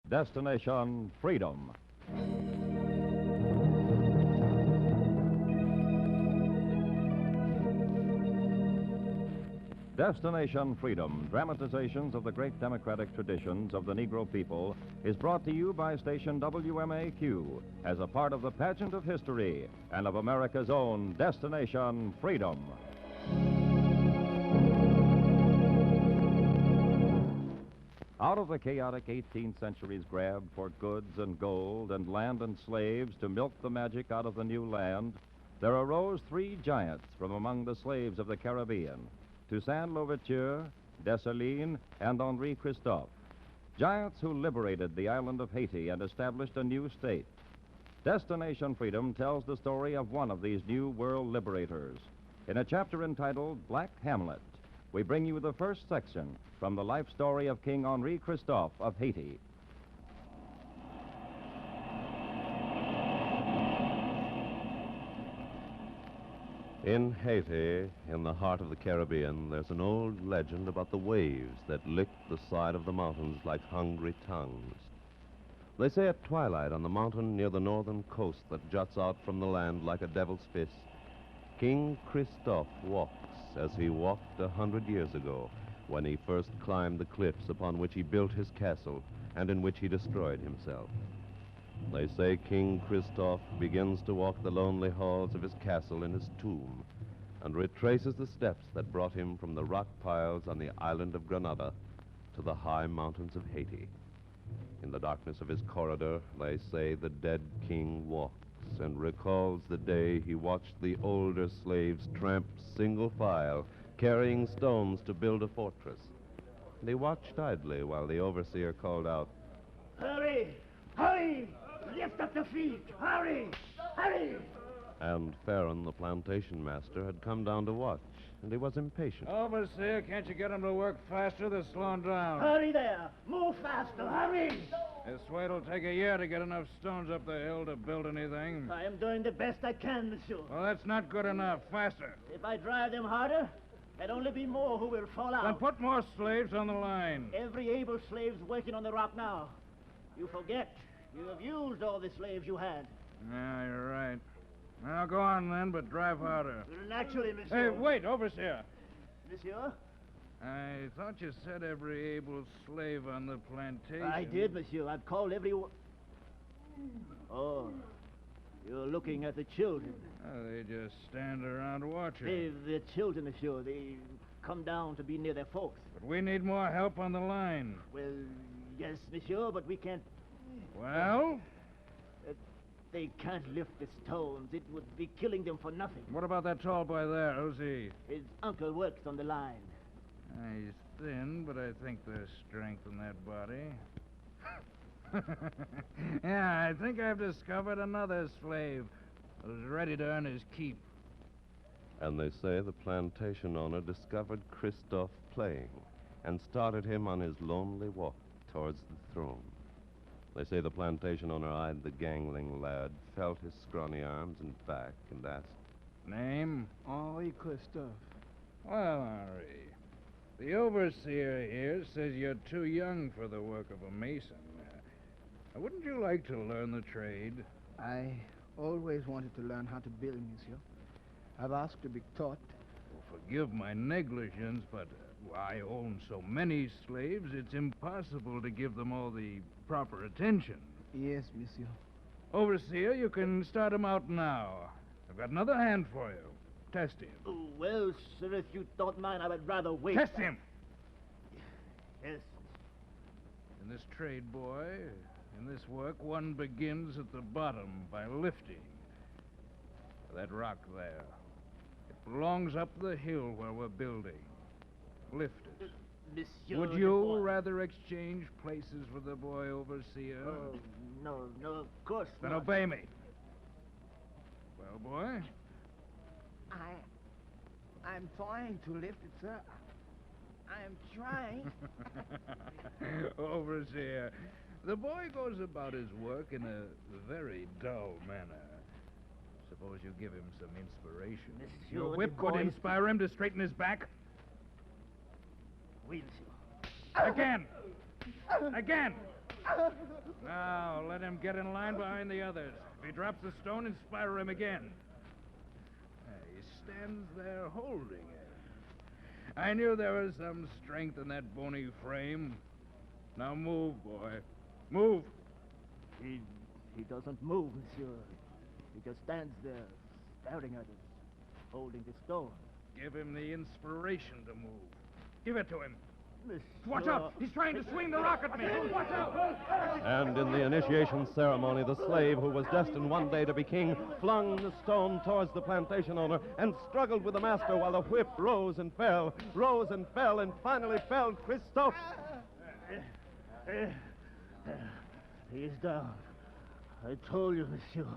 Destination Freedom. Destination Freedom, dramatizations of the great democratic traditions of the Negro people, is brought to you by station WMAQ as a part of the pageant of history and of America's own Destination Freedom. Out of the chaotic 18th century's grab for goods and gold and land and slaves to milk the magic out of the new land, there arose three giants from among the slaves of the Caribbean, Toussaint Louverture, Dessalines, and Henri Christophe, giants who liberated the island of Haiti and established a new state. Destination Freedom tells the story of one of these new world liberators. In a chapter entitled Black Hamlet, we bring you the first section from the life story of King Henri Christophe of Haiti. In Haiti, in the heart of the Caribbean, there's an old legend about the waves that lick the side of the mountains like hungry tongues. They say at twilight on the mountain near the northern coast that juts out from the land like a devil's fist, King Christophe walks as he walked 100 years ago when he first climbed the cliffs upon which he built his castle and in which he destroyed himself. They say King Christophe begins to walk the lonely halls of his castle in his tomb and retraces the steps that brought him from the rock piles on the island of Grenada to the high mountains of Haiti. In the darkness of his corridor, they say the dead king walks and recalls the day he watched the older slaves tramp single file, carrying stones to build a fortress. And he watched idly while the overseer called out, "Hurry! Hurry! Lift up the feet! Hurry! Hurry!" And Farron, the plantation master, had come down to watch, and he was impatient. Overseer, can't you get them to work faster? They're slowing down. Hurry there! Move faster! Hurry! This wait'll take a year to get enough stones up the hill to build anything. I am doing the best I can, monsieur. Well, that's not good enough. Faster. If I drive them harder, there'll only be more who will fall out. Then put more slaves on the line. Every able slave's working on the rock now. You forget. You have used all the slaves you had. Yeah, you're right. Now, go on then, but drive harder. Naturally, monsieur. Hey, wait, Overseer. Monsieur? I thought you said every able slave on the plantation. I did, monsieur. I've called everyone. Oh, you're looking at the children. Oh, they just stand around watching. The children, monsieur. They come down to be near their folks. But we need more help on the line. Well, yes, monsieur, but we can't... Well? They can't lift the stones. It would be killing them for nothing. What about that tall boy there? Who's he? His uncle works on the line. He's thin, but I think there's strength in that body. Yeah, I think I've discovered another slave who's ready to earn his keep. And they say the plantation owner discovered Christophe playing and started him on his lonely walk towards the throne. They say the plantation owner eyed the gangling lad, felt his scrawny arms and back, and asked, Name? Henri Christophe. Well, Henri, the overseer here says you're too young for the work of a mason. Wouldn't you like to learn the trade? I always wanted to learn how to build, monsieur. I've asked to be taught. Well, forgive my negligence, but I own so many slaves, it's impossible to give them all the proper attention. Yes, monsieur. Overseer, you can start him out now. I've got another hand for you. Test him. Oh, well, sir, if you don't mind, I would rather wait. Test him! Yes. In this trade, boy, in this work, one begins at the bottom by lifting. That rock there. It belongs up the hill where we're building. Lift it. Monsieur... Would you rather exchange places with the boy overseer? Oh, no, of course Then not. obey me. Well, boy? I'm trying to lift it, sir. I am trying. Overseer, the boy goes about his work in a very dull manner. Suppose you give him some inspiration. Monsieur, Your the whip could boy- inspire him to straighten his back. Oui, monsieur. Again! Again! Now, let him get in line behind the others. If he drops a stone, inspire him again. He stands there holding it. I knew there was some strength in that bony frame. Now move, boy. Move. He doesn't move, monsieur. He just stands there, staring at us, holding the stone. Give him the inspiration to move. Give it to him. Monsieur. Watch out! He's trying to swing the rock at me! Watch out! And in the initiation ceremony, the slave who was destined one day to be king flung the stone towards the plantation owner and struggled with the master while the whip rose and fell, and finally felled Christophe. He's down. I told you, monsieur.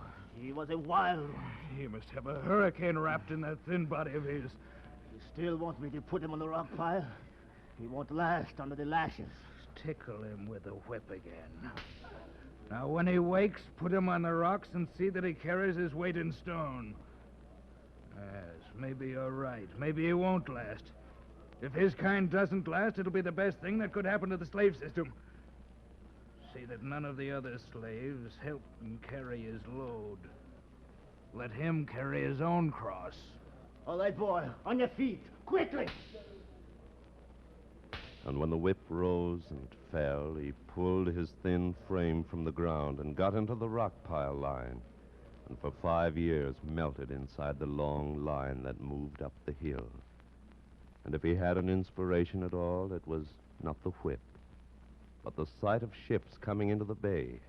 He was a wild one. He must have a hurricane wrapped in that thin body of his. You still want me to put him on the rock pile? He won't last under the lashes. Tickle him with the whip again. Now, when he wakes, put him on the rocks and see that he carries his weight in stone. Yes, maybe you're right. Maybe he won't last. If his kind doesn't last, it'll be the best thing that could happen to the slave system. See that none of the other slaves help him carry his load. Let him carry his own cross. All right, boy. On your feet. Quickly. And when the whip rose and fell, he pulled his thin frame from the ground and got into the rock pile line, and for 5 years melted inside the long line that moved up the hill. And if he had an inspiration at all, it was not the whip, but the sight of ships coming into the bay.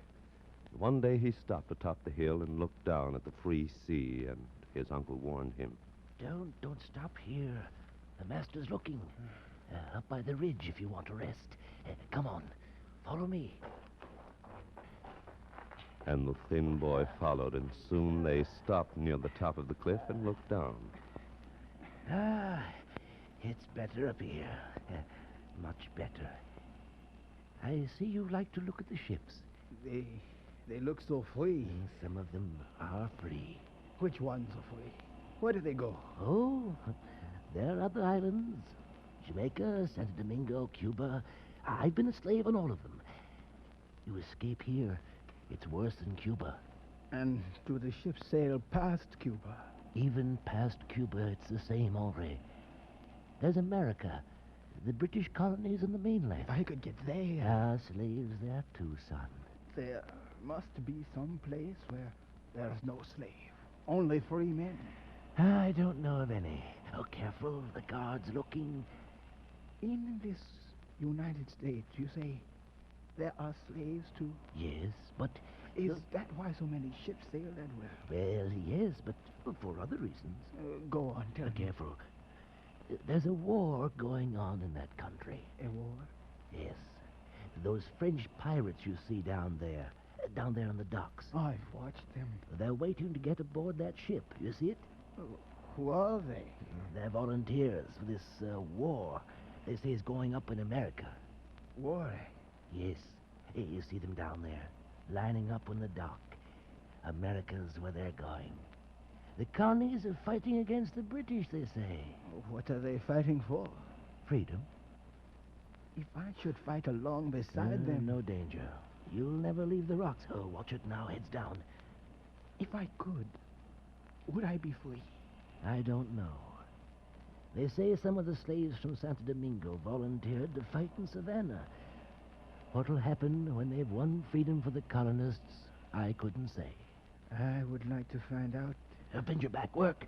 One day he stopped atop the hill and looked down at the free sea, and his uncle warned him. Don't stop here. The master's looking. Up by the ridge if you want to rest. Come on, follow me. And the thin boy followed, and soon they stopped near the top of the cliff and looked down. It's better up here. Much better. I see you like to look at the ships. They look so free. Some of them are free. Which ones are free? Where do they go? Oh, there are other islands. Jamaica, Santo Domingo, Cuba. I've been a slave on all of them. You escape here, it's worse than Cuba. And do the ships sail past Cuba? Even past Cuba, it's the same, Henri. There's America, the British colonies and the mainland. If I could get there. Slaves there too, son. There must be some place where there's no slave. Only free men. I don't know of any. Oh, careful, the guard's looking. In this United States, you say there are slaves too? Yes, but... Is that why so many ships sail that way? Well, yes, but for other reasons. Go on, tell me. Careful. There's a war going on in that country. A war? Yes. Those French pirates you see down there on the docks. I've watched them. They're waiting to get aboard that ship. You see it? Who are they? They're volunteers for this war. They say it's going up in America. War? Yes. You see them down there, lining up on the dock. America's where they're going. The colonies are fighting against the British, they say. What are they fighting for? Freedom. If I should fight along beside them... No danger. You'll never leave the rocks. Oh, watch it now, heads down. If I could, would I be free? I don't know. They say some of the slaves from Santo Domingo volunteered to fight in Savannah. What'll happen when they've won freedom for the colonists, I couldn't say. I would like to find out. Bend your back, work.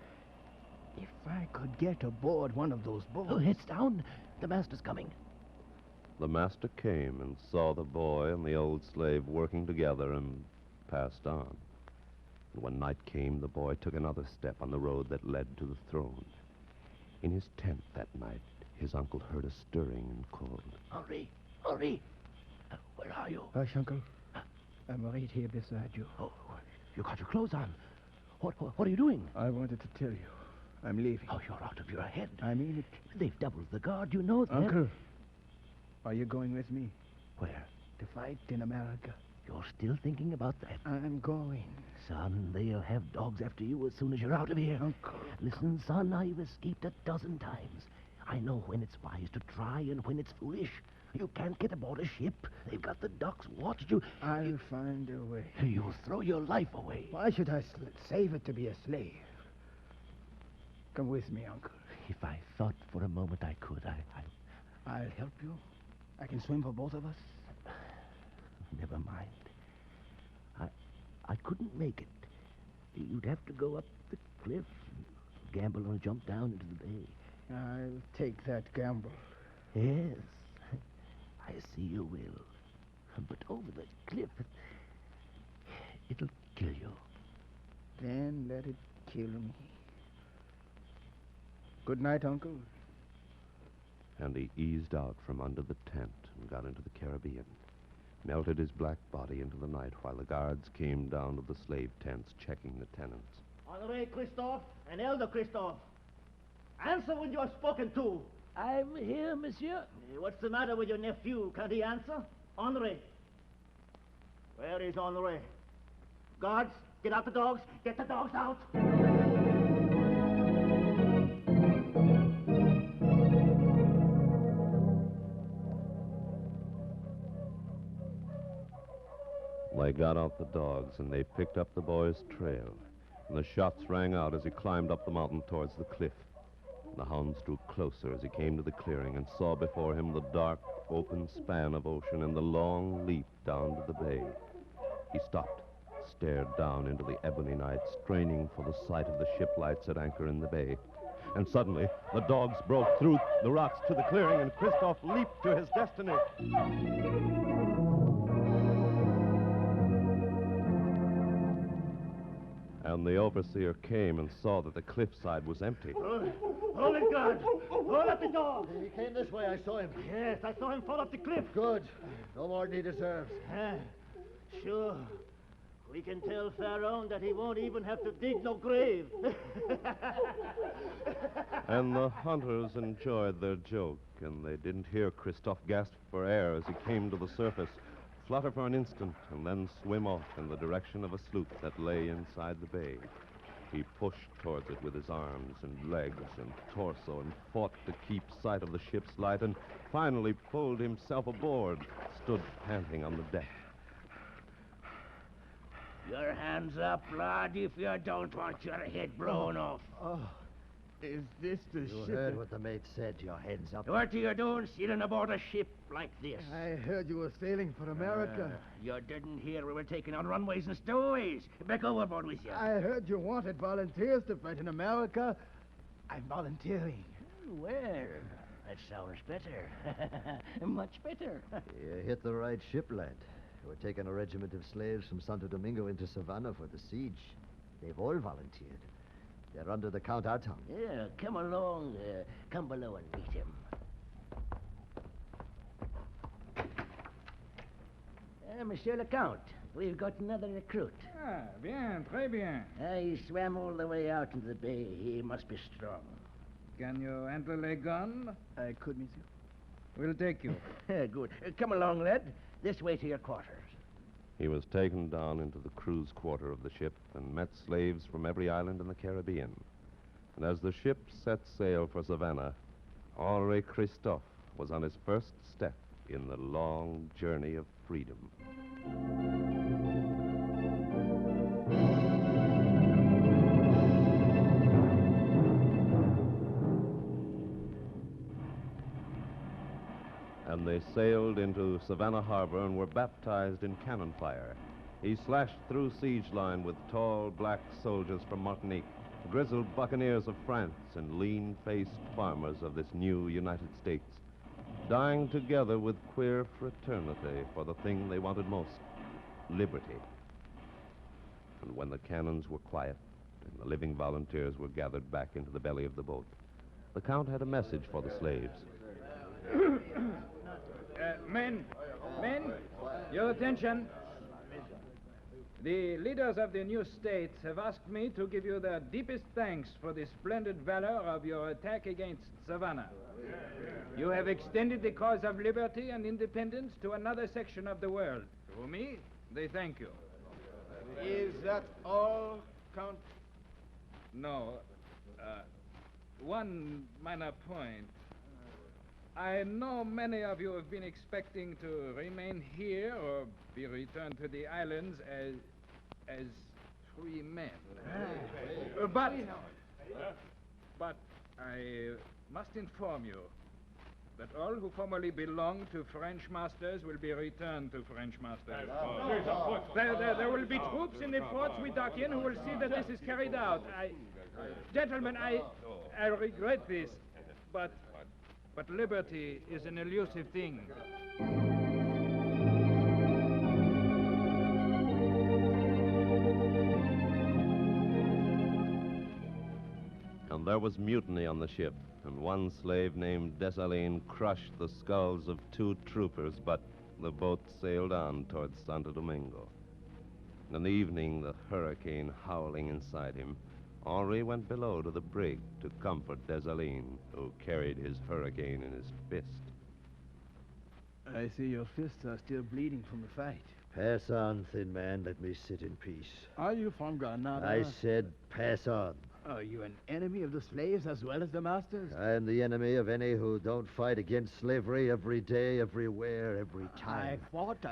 If I could get aboard one of those boats... Oh, heads down. The master's coming. The master came and saw the boy and the old slave working together and passed on. And when night came, the boy took another step on the road that led to the throne. In his tent that night, his uncle heard a stirring and called. Henri! Where are you? Hush, Uncle. I'm right here beside you. Oh, you got your clothes on. What are you doing? I wanted to tell you. I'm leaving. Oh, you're out of your head. I mean it. They've doubled the guard, you know that. Uncle, are you going with me? Where? To fight in America. You're still thinking about that? I'm going. Son, they'll have dogs after you as soon as you're out of here. Uncle. Listen, son, I've escaped 12 times. I know when it's wise to try and when it's foolish. You can't get aboard a ship. They've got the docks watched. I'll find a way. You'll throw your life away. Why should I save it to be a slave? Come with me, Uncle. If I thought for a moment I could, I'll help you. I can swim for both of us. Never mind. I couldn't make it. You'd have to go up the cliff, gamble and jump down into the bay. I'll take that gamble. Yes, I see you will. But over the cliff, it'll kill you. Then let it kill me. Good night, Uncle. And he eased out from under the tent and got into the Caribbean, melted his black body into the night while the guards came down to the slave tents checking the tenants. Honoré Christophe and Elder Christophe. Answer when you are spoken to. I'm here, monsieur. What's the matter with your nephew? Can't he answer? Honoré. Where is Honoré? Guards, get out the dogs. Get the dogs out. They got out the dogs, and they picked up the boy's trail. And the shots rang out as he climbed up the mountain towards the cliff. The hounds drew closer as he came to the clearing and saw before him the dark, open span of ocean and the long leap down to the bay. He stopped, stared down into the ebony night, straining for the sight of the ship lights at anchor in the bay. And suddenly, the dogs broke through the rocks to the clearing, and Christophe leaped to his destiny. And the overseer came and saw that the cliffside was empty. Hold it, guard. Hold up the dog. He came this way. I saw him. Yes, I saw him fall up the cliff. Good. No more than he deserves. Sure. We can tell Pharaoh that he won't even have to dig no grave. And the hunters enjoyed their joke, and they didn't hear Christophe gasp for air as he came to the surface, flutter for an instant, and then swim off in the direction of a sloop that lay inside the bay. He pushed towards it with his arms and legs and torso and fought to keep sight of the ship's light and finally pulled himself aboard, stood panting on the deck. Your hands up, lad, if you don't want your head blown off. Oh, is this the You ship? heard what the mate said. Your head's up. What are you doing sailing aboard a ship like this? I heard you were sailing for America. You didn't hear we were taking on runways and stowaways. Back overboard with you. I heard you wanted volunteers to fight in America. I'm volunteering. Well, that sounds better. Much better. You hit the right ship, lad. We're taking a regiment of slaves from Santo Domingo into Savannah for the siege. They've all volunteered. They're under the Count Arton. Yeah, come along. Come below and meet him. Monsieur le Count, we've got another recruit. Ah, bien, très bien. He swam all the way out into the bay. He must be strong. Can you handle a gun? I could, monsieur. We'll take you. Good. Come along, lad. This way to your quarters. He was taken down into the crew's quarter of the ship and met slaves from every island in the Caribbean. And as the ship set sail for Savannah, Henri Christophe was on his first step in the long journey of freedom. And they sailed into Savannah Harbor and were baptized in cannon fire. He slashed through siege line with tall black soldiers from Martinique, grizzled buccaneers of France, and lean-faced farmers of this new United States, dying together with queer fraternity for the thing they wanted most, liberty. And when the cannons were quiet and the living volunteers were gathered back into the belly of the boat, the Count had a message for the slaves. Men, your attention. The leaders of the new states have asked me to give you their deepest thanks for the splendid valor of your attack against Savannah. You have extended the cause of liberty and independence to another section of the world. To me, they thank you. Is that all, Count? No. One minor point. I know many of you have been expecting to remain here or be returned to the islands as free men. But I must inform you that all who formerly belonged to French masters will be returned to French masters. There will be troops in the ports we dock in who will see that this is carried out. Gentlemen, I regret this, but liberty is an elusive thing. And there was mutiny on the ship, and one slave named Dessalines crushed the skulls of 2 troopers, but the boat sailed on towards Santo Domingo. In the evening, the hurricane howling inside him, Henri went below to the brig to comfort Dessalines, who carried his hurricane in his fist. I see your fists are still bleeding from the fight. Pass on, thin man. Let me sit in peace. Are you from Granada? I said pass on. Are you an enemy of the slaves as well as the masters? I am the enemy of any who don't fight against slavery every day, everywhere, every time.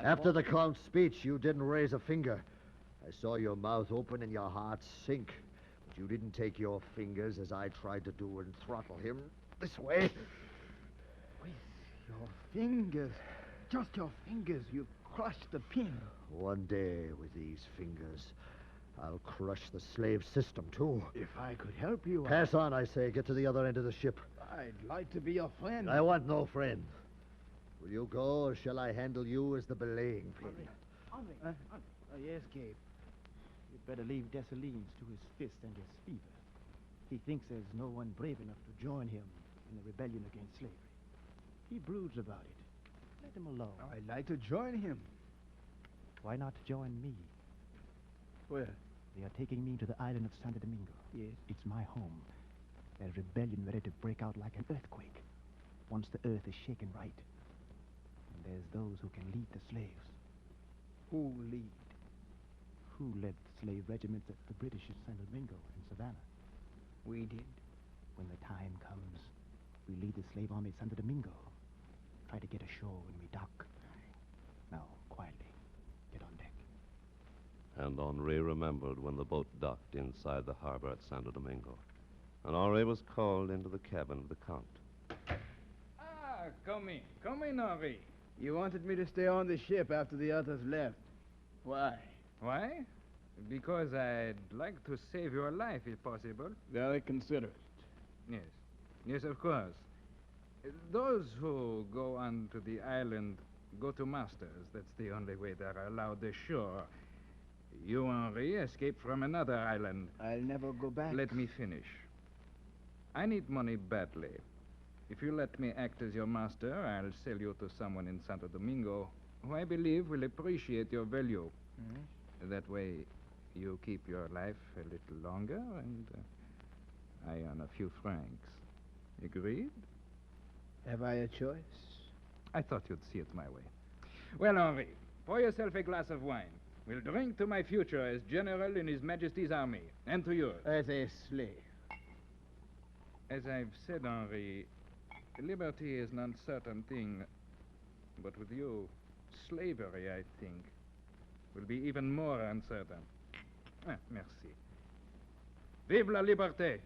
After the Count's speech, you didn't raise a finger. I saw your mouth open and your heart sink. But you didn't take your fingers as I tried to do and throttle him this way. With your fingers, just your fingers, you crushed the pin. One day, with these fingers, I'll crush the slave system, too. If I could help you... Pass on, I say. Get to the other end of the ship. I'd like to be your friend. I want no friend. Will you go, or shall I handle you as the belaying pin? Henri. Yes, Gabe. You'd better leave Dessalines to his fist and his fever. He thinks there's no one brave enough to join him in the rebellion against slavery. He broods about it. Let him alone. I'd like to join him. Why not join me? Where? They are taking me to the island of Santo Domingo. Yes. It's my home. There's rebellion ready to break out like an earthquake once the earth is shaken right. And there's those who can lead the slaves. Who lead? Who led the slave regiments at the British at Santo Domingo and Savannah? We did. When the time comes, we lead the slave army at Santo Domingo. Try to get ashore when we dock. Now, quietly, get on deck. And Henri remembered when the boat docked inside the harbor at Santo Domingo. And Henri was called into the cabin of the Count. Come in, Henri. You wanted me to stay on the ship after the others left. Why? Why? Because I'd like to save your life, if possible. Very considerate. Yes, of course. Those who go onto the island go to masters. That's the only way they're allowed ashore. You, Henri, escaped from another island. I'll never go back. Let me finish. I need money badly. If you let me act as your master, I'll sell you to someone in Santo Domingo who I believe will appreciate your value. Mm-hmm. That way, you keep your life a little longer, and I earn a few francs. Agreed? Have I a choice? I thought you'd see it my way. Well, Henri, pour yourself a glass of wine. We'll drink to my future as general in His Majesty's army, and to yours. As a slave. As I've said, Henri, liberty is an uncertain thing. But with you, slavery, I think, will be even more uncertain. Merci. Vive la liberté!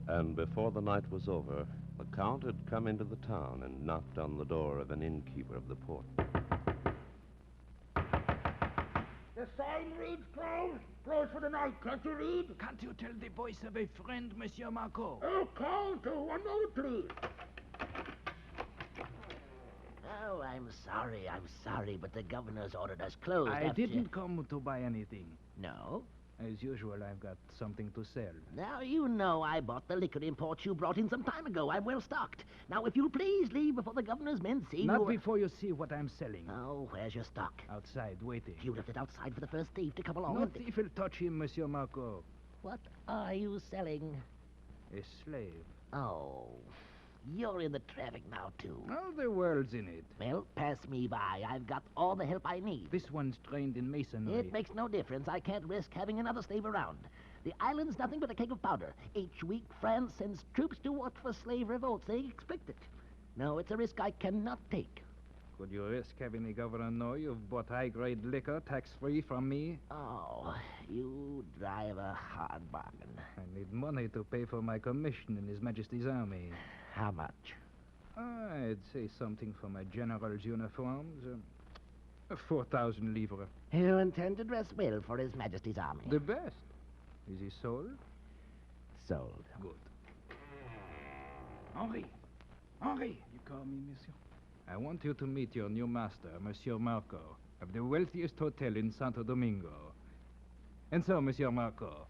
And before the night was over, the Count had come into the town and knocked on the door of an innkeeper of the port. The sign reads closed. Closed for the night. Can't you read? Can't you tell the voice of a friend, Monsieur Marco? Oh, Count, 1 moment, please. Oh, I'm sorry, but the governor's ordered us closed. I didn't come to buy anything. No? As usual, I've got something to sell. Now, you know I bought the liquor imports you brought in some time ago. I'm well stocked. Now, if you'll please leave before the governor's men see Not you... before you see what I'm selling. Oh, where's your stock? Outside, waiting. You left it outside for the first thief to come along. No thief will touch him, Monsieur Marco. What are you selling? A slave. Oh, You're in the traffic now, too. Oh, the world's in it. Well, pass me by. I've got all the help I need. This one's trained in masonry. It makes no difference. I can't risk having another slave around. The island's nothing but a keg of powder. Each week, France sends troops to watch for slave revolts. They expect it. No, it's a risk I cannot take. Could you risk having the governor know you've bought high-grade liquor tax-free from me? Oh, you drive a hard bargain. I need money to pay for my commission in His Majesty's army. How much? I'd say something for my general's uniforms. 4,000 livres. You intend to dress well for His Majesty's army. The best. Is he sold? Sold. Good. Henri! You call me, monsieur? I want you to meet your new master, Monsieur Marco, of the wealthiest hotel in Santo Domingo. And so, Monsieur Marco,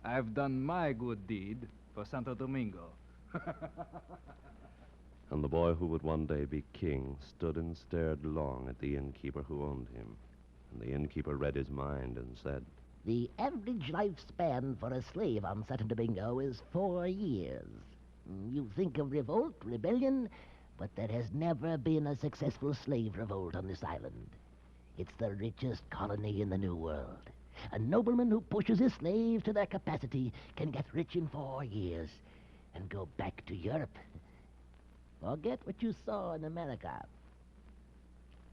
I've done my good deed for Santo Domingo. And the boy who would one day be king stood and stared long at the innkeeper who owned him. And the innkeeper read his mind and said, The average lifespan for a slave on Santo Domingo is 4 years. You think of revolt, rebellion, but there has never been a successful slave revolt on this island. It's the richest colony in the New World. A nobleman who pushes his slaves to their capacity can get rich in 4 years and go back to Europe. Forget what you saw in America.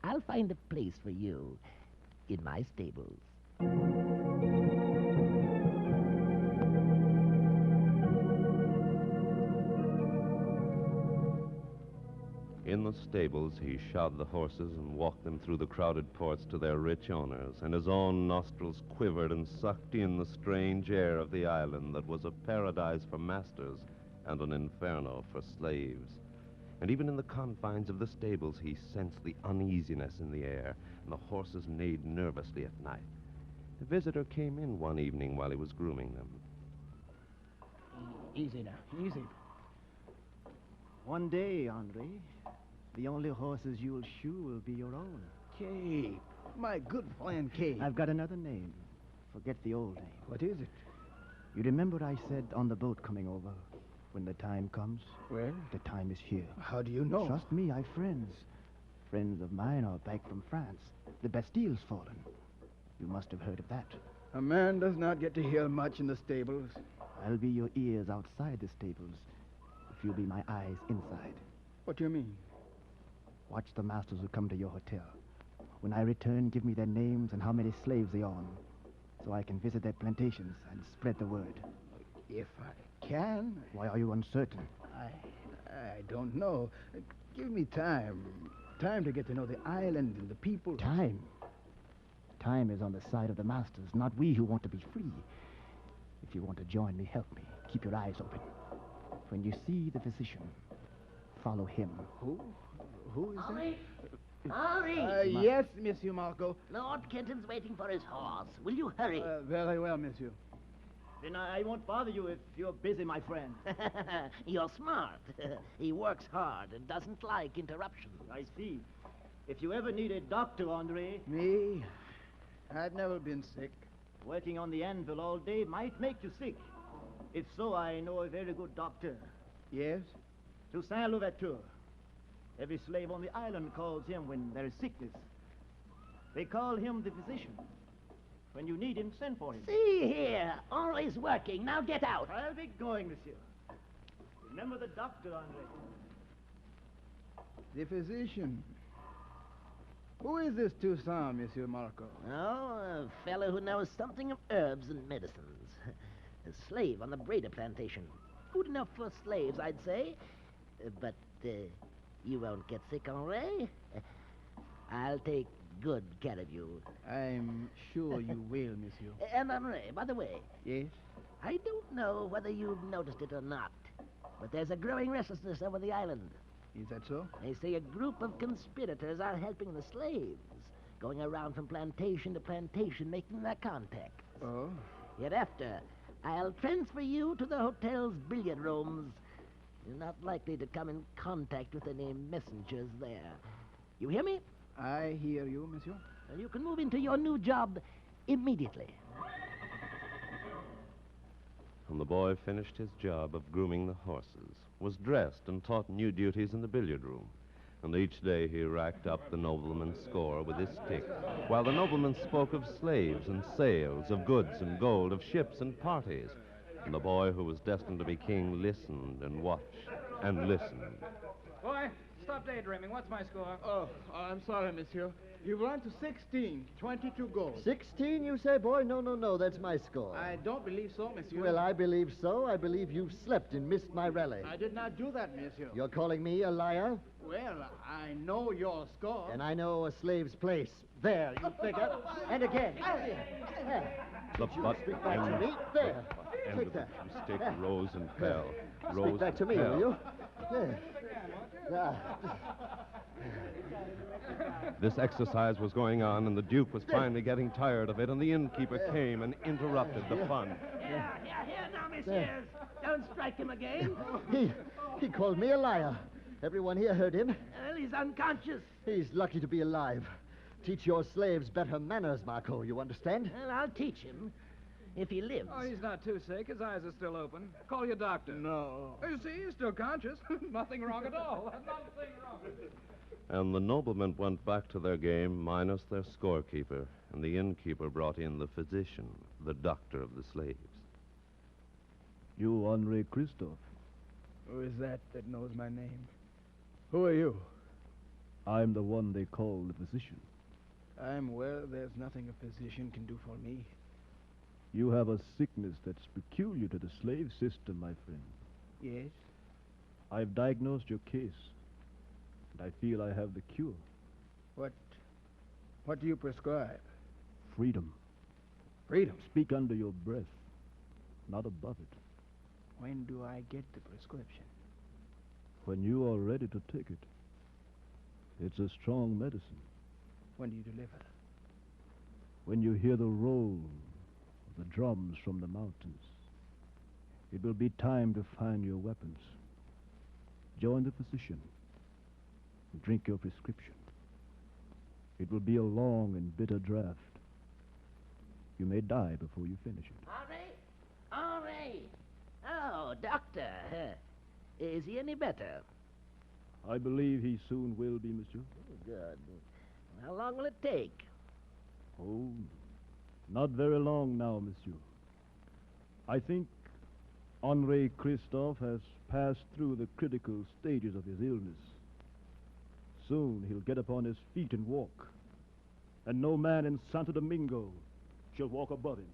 I'll find a place for you in my stables. In the stables, he shod the horses and walked them through the crowded ports to their rich owners, and his own nostrils quivered and sucked in the strange air of the island that was a paradise for masters and an inferno for slaves. And even in the confines of the stables, he sensed the uneasiness in the air, and the horses neighed nervously at night. A visitor came in one evening while he was grooming them. Easy now, easy. One day, Andre, the only horses you'll shoe will be your own. Cape. My good friend, Cape. I've got another name. Forget the old name. What is it? You remember I said on the boat coming over, when the time comes, Well, the time is here. how do you know? Trust me, I've friends. Friends of mine are back from France. The Bastille's fallen. You must have heard of that. A man does not get to hear much in the stables. I'll be your ears outside the stables, if you'll be my eyes inside. What do you mean? Watch the masters who come to your hotel. When I return, give me their names and how many slaves they own, so I can visit their plantations and spread the word. If I can. Why are you uncertain? I don't know. Give me time. Time to get to know the island and the people. Time. Time is on the side of the masters, not we who want to be free. If you want to join me, help me. Keep your eyes open. When you see the physician, follow him. Who? Who is Henri! Henri! Yes, Monsieur Marco. Lord Kenton's waiting for his horse. Will you hurry? Very well, Monsieur. Then I won't bother you if you're busy, my friend. You're smart. He works hard and doesn't like interruptions. I see. If you ever need a doctor, Andre, Me? I've never been sick. working on the anvil all day might make you sick. If so, I know a very good doctor. Yes? Toussaint Louverture. Every slave on the island calls him when there is sickness. They call him the physician. When you need him, send for him. See here. Henri's working. Now get out. I'll be going, monsieur. Remember the doctor, Andre. The physician. Who is this Toussaint, Monsieur Marco? Oh, a fellow who knows something of herbs and medicines. A slave on the Breda plantation. Good enough for slaves, I'd say. But you won't get sick, Henri. I'll take good care of you. I'm sure you will, Monsieur. And Henri, by the way, Yes? I don't know whether you've noticed it or not, but there's a growing restlessness over the island. Is that so? They say a group of conspirators are helping the slaves, going around from plantation to plantation, making their contacts. Oh? Hereafter, I'll transfer you to the hotel's billiard rooms. You're not likely to come in contact with any messengers there. You hear me? I hear you, Monsieur. And you can move into your new job immediately. and the boy finished his job of grooming the horses, was dressed and taught new duties in the billiard room. And each day he racked up the nobleman's score with his stick, while the nobleman spoke of slaves and sales, of goods and gold, of ships and parties. And the boy who was destined to be king listened and watched and listened. Boy, stop daydreaming. What's my score? Oh, I'm sorry, monsieur. You've run to 16, 22 goals. 16, you say, boy? No, that's my score. I don't believe so, monsieur. Well, I believe so. I believe you've slept and missed my rally. I did not do that, monsieur. You're calling me a liar? Well, I know your score. And I know a slave's place. There, you figure. And again. There. The butt Speak back to end, me. There. the end Take of the that. stick There. rose and fell. Speak back to me, will you? There. Ah. This exercise was going on, and the Duke was finally getting tired of it, and the innkeeper came and interrupted the fun. Here now, messieurs. Don't strike him again. He called me a liar. Everyone here heard him. Well, he's unconscious. He's lucky to be alive. Teach your slaves better manners, Marco, you understand? Well, I'll teach him. If he lives. Oh, he's not too sick. His eyes are still open. Call your doctor. No. Oh, you see, he's still conscious. Nothing wrong at all. Nothing wrong. And the noblemen went back to their game minus their scorekeeper, and the innkeeper brought in the physician, the doctor of the slaves. You, Henri Christophe. Who is that knows my name? Who are you? I'm the one they call the physician. I'm well. There's nothing a physician can do for me. You have a sickness that's peculiar to the slave system, my friend. Yes? I've diagnosed your case, and I feel I have the cure. What do you prescribe? Freedom. Freedom. Speak under your breath, not above it. When do I get the prescription? When you are ready to take it. It's a strong medicine. When do you deliver? When you hear the roll of the drums from the mountains, it will be time to find your weapons. Join the physician and drink your prescription. It will be a long and bitter draught. You may die before you finish it. Henri! Oh, doctor. Is he any better? I believe he soon will be, monsieur. Good. How long will it take? Oh, not very long now, monsieur. I think Henri Christophe has passed through the critical stages of his illness. Soon he'll get upon his feet and walk, and no man in Santo Domingo shall walk above him.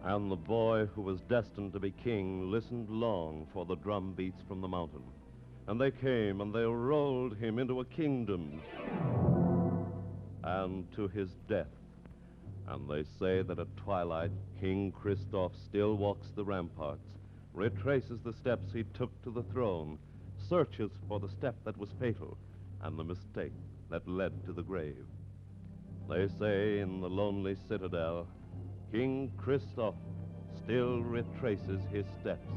And the boy who was destined to be king listened long for the drum beats from the mountain. And they came, and they rolled him into a kingdom, and to his death. And they say that at twilight, King Christophe still walks the ramparts, retraces the steps he took to the throne, searches for the step that was fatal, and the mistake that led to the grave. They say in the lonely citadel, King Christophe still retraces his steps.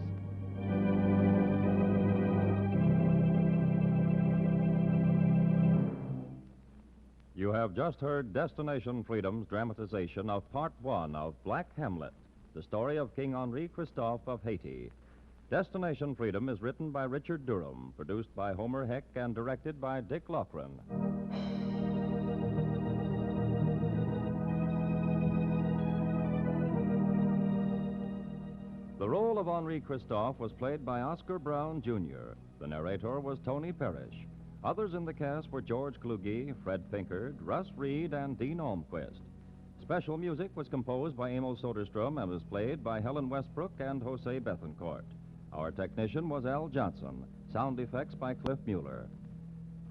You have just heard Destination Freedom's dramatization of Part 1 of Black Hamlet, the story of King Henri Christophe of Haiti. Destination Freedom is written by Richard Durham, produced by Homer Heck, and directed by Dick Loughran. The role of Henri Christophe was played by Oscar Brown, Jr. The narrator was Tony Parrish. Others in the cast were George Kluge, Fred Pinkard, Russ Reed, and Dean Olmquist. Special music was composed by Emil Soderstrom and was played by Helen Westbrook and Jose Bethencourt. Our technician was Al Johnson. Sound effects by Cliff Mueller.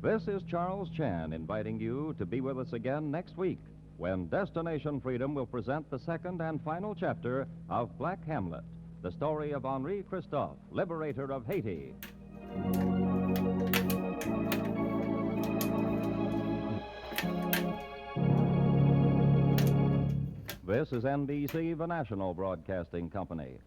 This is Charles Chan inviting you to be with us again next week when Destination Freedom will present the second and final chapter of Black Hamlet, the story of Henri Christophe, liberator of Haiti. This is NBC, the national broadcasting company.